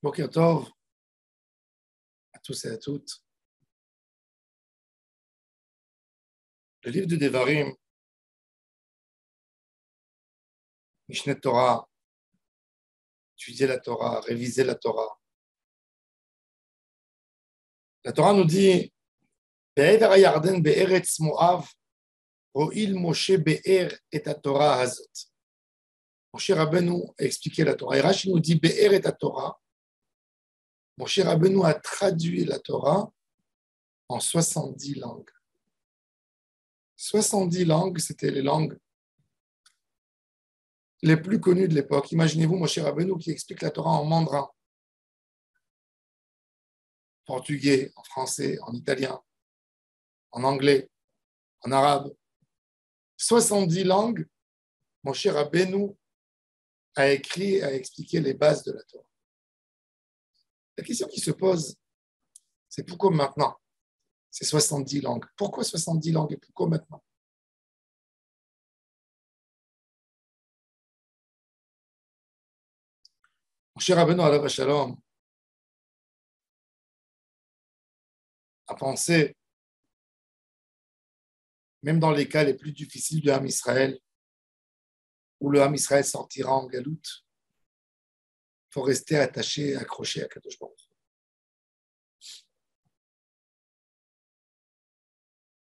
Boker Tov à tous et à toutes. Le livre de Devarim, Mishneh Torah, étudier la Torah, réviser la Torah. La Torah nous dit Be'ever HaYarden be'eretz Moav, ho'il Moshe be'er et Torah hazot. Moshe Rabbeinu a expliqué la Torah. Et Rashi nous dit be'er et Torah. Moshe Rabbeinu a traduit la Torah en 70 langues. 70 langues, c'était les langues les plus connues de l'époque. Imaginez-vous Moshe Rabbeinu qui explique la Torah en mandarin, en portugais, en français, en italien, en anglais, en arabe. 70 langues, Moshe Rabbeinu a écrit, a expliqué les bases de la Torah. La question qui se pose, c'est pourquoi maintenant ces 70 langues? Pourquoi 70 langues et pourquoi maintenant? Moshe Rabbeinu alav shalom a pensé, même dans les cas les plus difficiles de Ham Israël, où le Ham Israël sortira en galoute, il faut rester attaché, accroché à Kadosh Baruch Hu.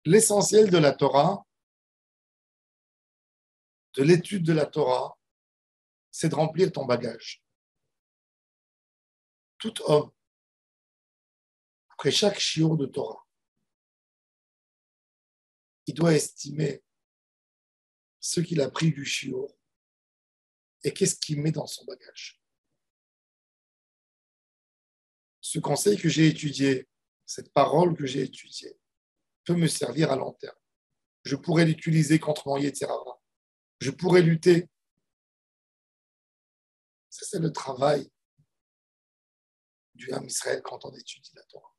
L'essentiel de la Torah, de l'étude de la Torah, c'est de remplir ton bagage. Tout homme, après chaque shiur de Torah, il doit estimer ce qu'il a pris du shiur et qu'est-ce qu'il met dans son bagage. Ce conseil que j'ai étudié, cette parole que j'ai étudiée, peut me servir à long terme. Je pourrais l'utiliser contre mon Yetzer Hara. Je pourrais lutter. Ça, c'est le travail du Ham Israël quand on étudie la Torah.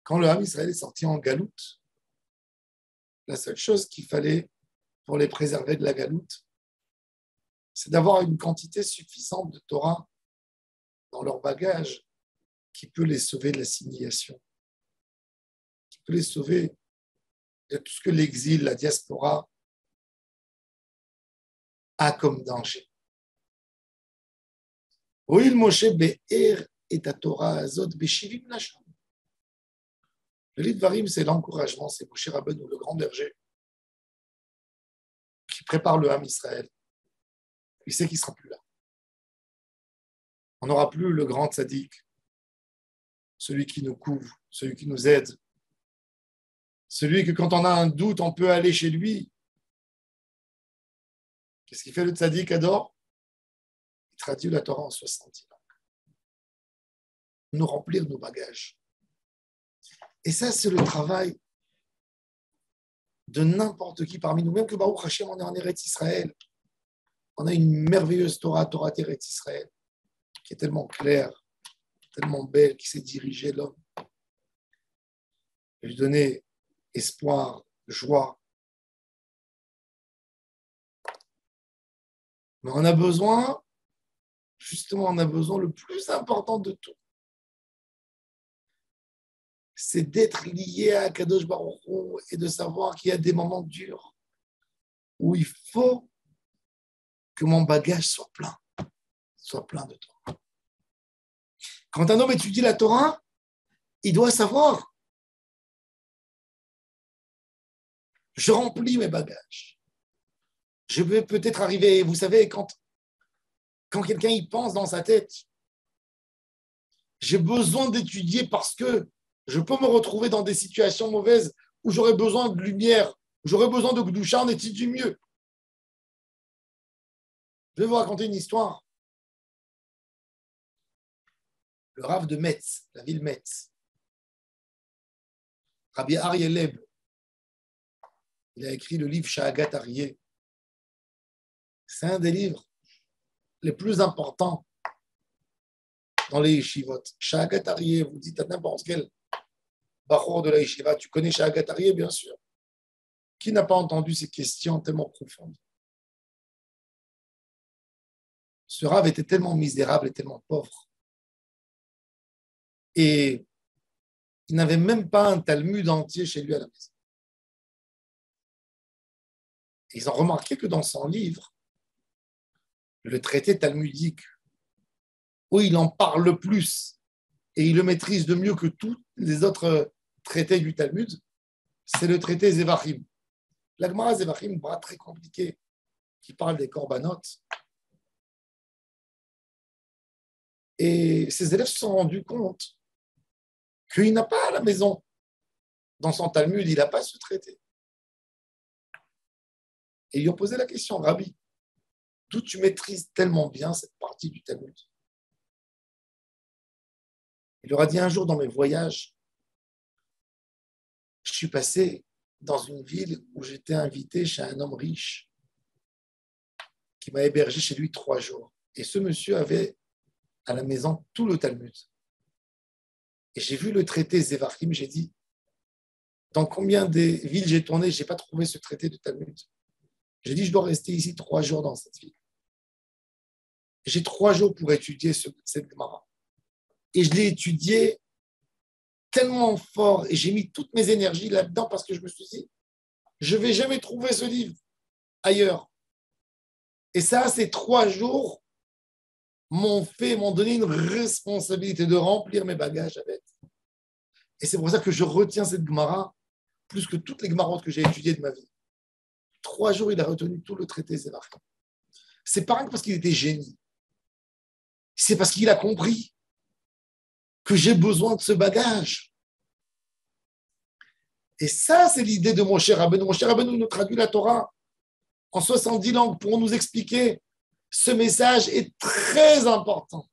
Quand le Ham Israël est sorti en galoute, la seule chose qu'il fallait pour les préserver de la galoute, c'est d'avoir une quantité suffisante de Torah dans leur bagage qui peut les sauver de l'assimilation, qui peut les sauver de tout ce que l'exil, la diaspora a comme danger. Oil Moshe be'er et ta Torah azot beshivim nashon. Le livre Varim, c'est l'encouragement, c'est Moshe Rabbeinu, le grand berger, qui prépare le Ham Israël. Il sait qu'il ne sera plus là. On n'aura plus le grand tzaddik, celui qui nous couvre, celui qui nous aide, celui que quand on a un doute, on peut aller chez lui. Qu'est-ce qu'il fait le tzaddik Ador? Il traduit la Torah en 70 langues. Nous remplir nos bagages. Et ça, c'est le travail de n'importe qui parmi nous. Même que Baruch Hashem, on est en Eretz Israël. On a une merveilleuse Torah, Torah Eretz Israël, qui est tellement claire, tellement belle, qui sait diriger l'homme. Et lui donner espoir, joie. Mais on a besoin, justement, on a besoin le plus important de tout. C'est d'être lié à Kadosh Baruch Hu et de savoir qu'il y a des moments durs où il faut que mon bagage soit plein de Torah. Quand un homme étudie la Torah, il doit savoir, je remplis mes bagages. Je vais peut-être arriver, vous savez, quand quelqu'un y pense dans sa tête, j'ai besoin d'étudier parce que je peux me retrouver dans des situations mauvaises où j'aurais besoin de lumière, où j'aurais besoin de Gdusha, on étudie mieux. Je vais vous raconter une histoire. Le Rav de Metz, la ville Metz, Rabbi Aryeh Leib, il a écrit le livre Shahagat Aryeh. C'est un des livres les plus importants dans les yeshivot. Shahagat Aryeh, vous dites à n'importe quel Bachor de la yeshiva, tu connais Shahagat Aryeh, bien sûr. Qui n'a pas entendu ces questions tellement profondes? Ce Rav était tellement misérable et tellement pauvre Et il n'avait même pas un Talmud entier chez lui à la maison. Et ils ont remarqué que dans son livre, le traité talmudique, où il en parle le plus et il le maîtrise de mieux que tous les autres traités du Talmud, c'est le traité Zevachim. La Gemara Zevachim, bras très compliqué, qui parle des corbanotes. Et ses élèves se sont rendus compte qu'il n'a pas à la maison, dans son Talmud, il n'a pas ce traité. Et ils lui ont posé la question, Rabbi, d'où tu maîtrises tellement bien cette partie du Talmud? Il leur a dit un jour dans mes voyages, je suis passé dans une ville où j'étais invité chez un homme riche qui m'a hébergé chez lui 3 jours. Et ce monsieur avait à la maison tout le Talmud. Et j'ai vu le traité Zevachim, j'ai dit, dans combien de villes j'ai tourné, je n'ai pas trouvé ce traité de Talmud. J'ai dit, je dois rester ici 3 jours dans cette ville. J'ai 3 jours pour étudier cette Gemara. Et je l'ai étudié tellement fort et j'ai mis toutes mes énergies là-dedans parce que je me suis dit, je ne vais jamais trouver ce livre ailleurs. Et ça, ces 3 jours m'ont donné une responsabilité de remplir mes bagages avec. Et c'est pour ça que je retiens cette Gemara plus que toutes les Gemarotes que j'ai étudiées de ma vie. 3 jours, il a retenu tout le traité Zevachim. C'est pas rien parce qu'il était génie. C'est parce qu'il a compris que j'ai besoin de ce bagage. Et ça, c'est l'idée de Moshe Rabbeinu. Moshe Rabbeinu nous traduit la Torah en 70 langues pour nous expliquer ce message est très important.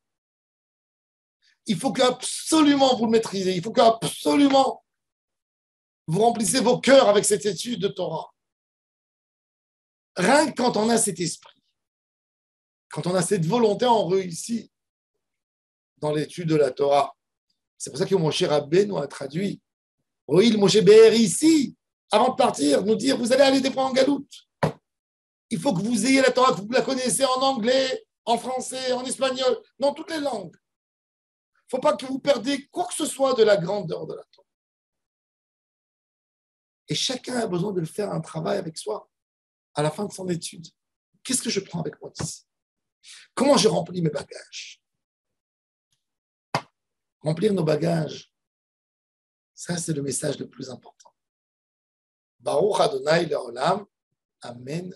Il faut qu'absolument vous le maîtrisez. Il faut qu'absolument vous remplissez vos cœurs avec cette étude de Torah. Rien que quand on a cet esprit, quand on a cette volonté, on réussit dans l'étude de la Torah. C'est pour ça que Moshe Rabbeinu a traduit Roïl Moshe Be'er ici, avant de partir, nous dire, vous allez aller des fois en galoute. Il faut que vous ayez la Torah, que vous la connaissez en anglais, en français, en espagnol, dans toutes les langues. Il ne faut pas que vous perdiez quoi que ce soit de la grandeur de la Torah. Et chacun a besoin de le faire un travail avec soi à la fin de son étude. Qu'est-ce que je prends avec moi d'ici? Comment je remplis mes bagages? Remplir nos bagages, ça c'est le message le plus important. Baruch Adonai Leolam, Amen.